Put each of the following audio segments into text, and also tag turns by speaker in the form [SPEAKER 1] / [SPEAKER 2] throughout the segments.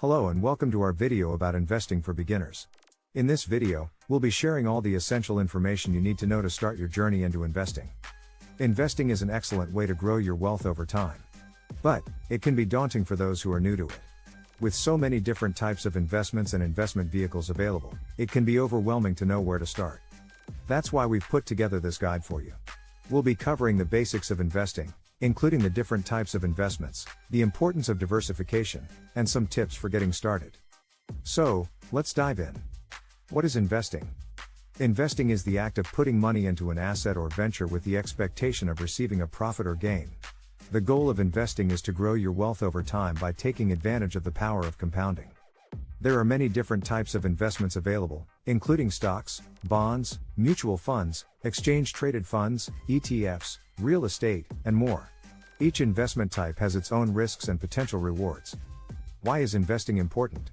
[SPEAKER 1] Hello and welcome to our video about investing for beginners. In this video, we'll be sharing all the essential information you need to know to start your journey into investing. Investing is an excellent way to grow your wealth over time. But, it can be daunting for those who are new to it. With so many different types of investments and investment vehicles available, it can be overwhelming to know where to start. That's why we've put together this guide for you. We'll be covering the basics of investing, including the different types of investments, the importance of diversification, and some tips for getting started. So, let's dive in. What is investing? Investing is the act of putting money into an asset or venture with the expectation of receiving a profit or gain. The goal of investing is to grow your wealth over time by taking advantage of the power of compounding. There are many different types of investments available, including stocks, bonds, mutual funds, exchange-traded funds, ETFs, real estate, and more. Each investment type has its own risks and potential rewards. Why is investing important?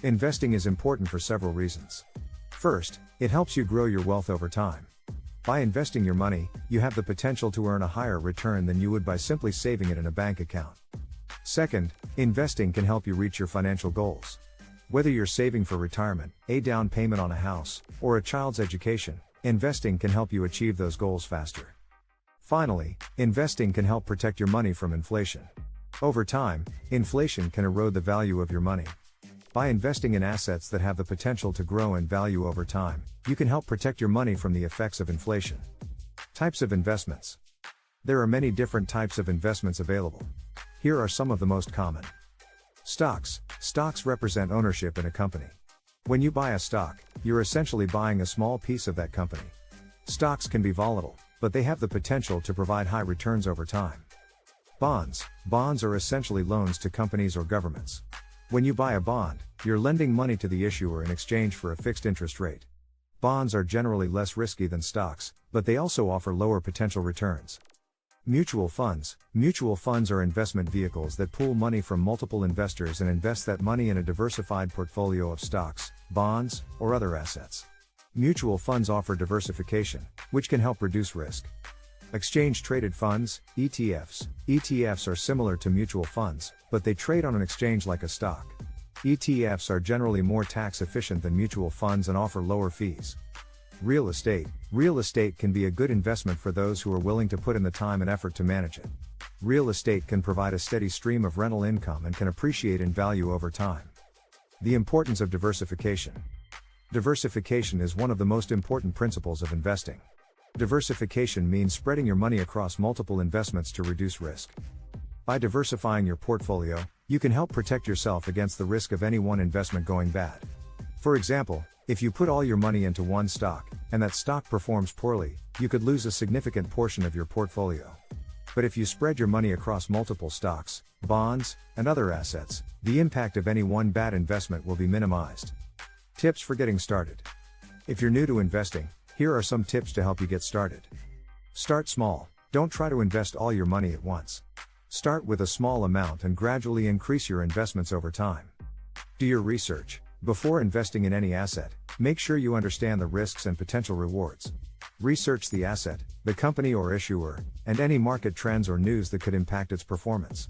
[SPEAKER 1] Investing is important for several reasons. First, it helps you grow your wealth over time. By investing your money, you have the potential to earn a higher return than you would by simply saving it in a bank account. Second, investing can help you reach your financial goals. Whether you're saving for retirement, a down payment on a house, or a child's education, investing can help you achieve those goals faster. Finally, investing can help protect your money from inflation. Over time, inflation can erode the value of your money. By investing in assets that have the potential to grow in value over time, you can help protect your money from the effects of inflation. Types of investments. There are many different types of investments available. Here are some of the most common. Stocks. Stocks represent ownership in a company. When you buy a stock, you're essentially buying a small piece of that company. Stocks can be volatile, but they have the potential to provide high returns over time. Bonds. Bonds are essentially loans to companies or governments. When you buy a bond, you're lending money to the issuer in exchange for a fixed interest rate. Bonds are generally less risky than stocks, but they also offer lower potential returns. Mutual funds. Mutual funds are investment vehicles that pool money from multiple investors and invest that money in a diversified portfolio of stocks, bonds, or other assets. Mutual funds offer diversification, which can help reduce risk. Exchange-traded funds, ETFs. ETFs are similar to mutual funds, but they trade on an exchange like a stock. ETFs are generally more tax efficient than mutual funds and offer lower fees. Real estate. Real estate can be a good investment for those who are willing to put in the time and effort to manage it. Real estate can provide a steady stream of rental income and can appreciate in value over time. The importance of diversification. Diversification is one of the most important principles of investing. Diversification means spreading your money across multiple investments to reduce risk. By diversifying your portfolio, you can help protect yourself against the risk of any one investment going bad. For example, if you put all your money into one stock, and that stock performs poorly, you could lose a significant portion of your portfolio. But if you spread your money across multiple stocks, bonds, and other assets, the impact of any one bad investment will be minimized. Tips for getting started. If you're new to investing, here are some tips to help you get started. Start small. Don't try to invest all your money at once. Start with a small amount and gradually increase your investments over time. Do your research. Before investing in any asset, make sure you understand the risks and potential rewards. Research the asset, the company or issuer, and any market trends or news that could impact its performance.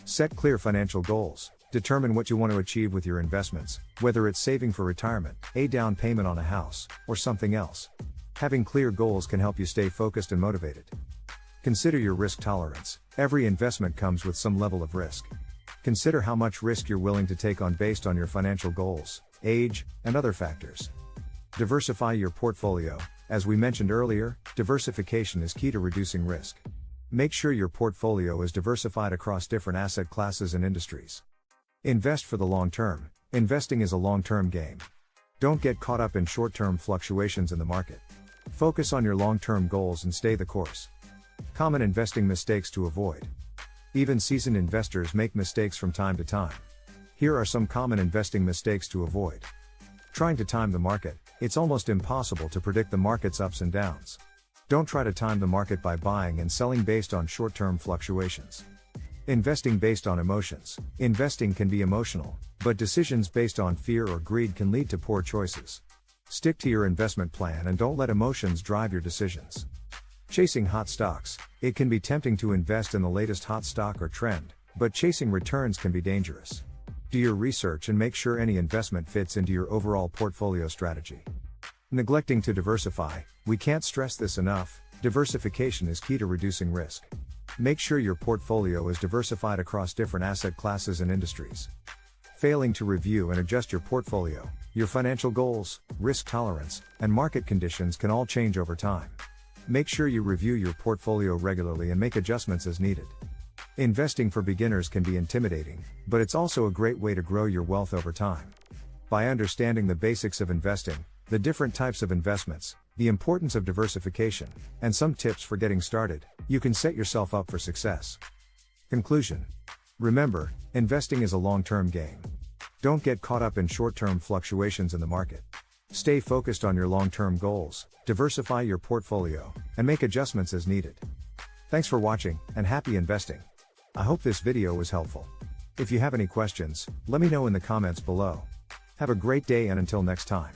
[SPEAKER 1] Set clear financial goals. Determine what you want to achieve with your investments, whether it's saving for retirement, a down payment on a house, or something else. Having clear goals can help you stay focused and motivated. Consider your risk tolerance. Every investment comes with some level of risk. Consider how much risk you're willing to take on based on your financial goals, age, and other factors. Diversify your portfolio. As we mentioned earlier, diversification is key to reducing risk. Make sure your portfolio is diversified across different asset classes and industries. Invest for the long term. Investing is a long-term game. Don't get caught up in short-term fluctuations in the market. Focus on your long-term goals and stay the course. Common investing mistakes to avoid. Even seasoned investors make mistakes from time to time. Here are some common investing mistakes to avoid. Trying to time the market. It's almost impossible to predict the market's ups and downs. Don't try to time the market by buying and selling based on short-term fluctuations. Investing based on emotions. Investing can be emotional, but decisions based on fear or greed can lead to poor choices. Stick to your investment plan and don't let emotions drive your decisions. Chasing hot stocks. It can be tempting to invest in the latest hot stock or trend, but chasing returns can be dangerous. Do your research and make sure any investment fits into your overall portfolio strategy. Neglecting to diversify, we can't stress this enough, diversification is key to reducing risk. Make sure your portfolio is diversified across different asset classes and industries. Failing to review and adjust your portfolio, your financial goals, risk tolerance, and market conditions can all change over time. Make sure you review your portfolio regularly and make adjustments as needed. Investing for beginners can be intimidating, but it's also a great way to grow your wealth over time. By understanding the basics of investing, the different types of investments, the importance of diversification, and some tips for getting started, you can set yourself up for success. Conclusion. Remember, investing is a long-term game. Don't get caught up in short-term fluctuations in the market. Stay focused on your long-term goals, diversify your portfolio, and make adjustments as needed. Thanks for watching, and happy investing. I hope this video was helpful. If you have any questions, let me know in the comments below. Have a great day and until next time.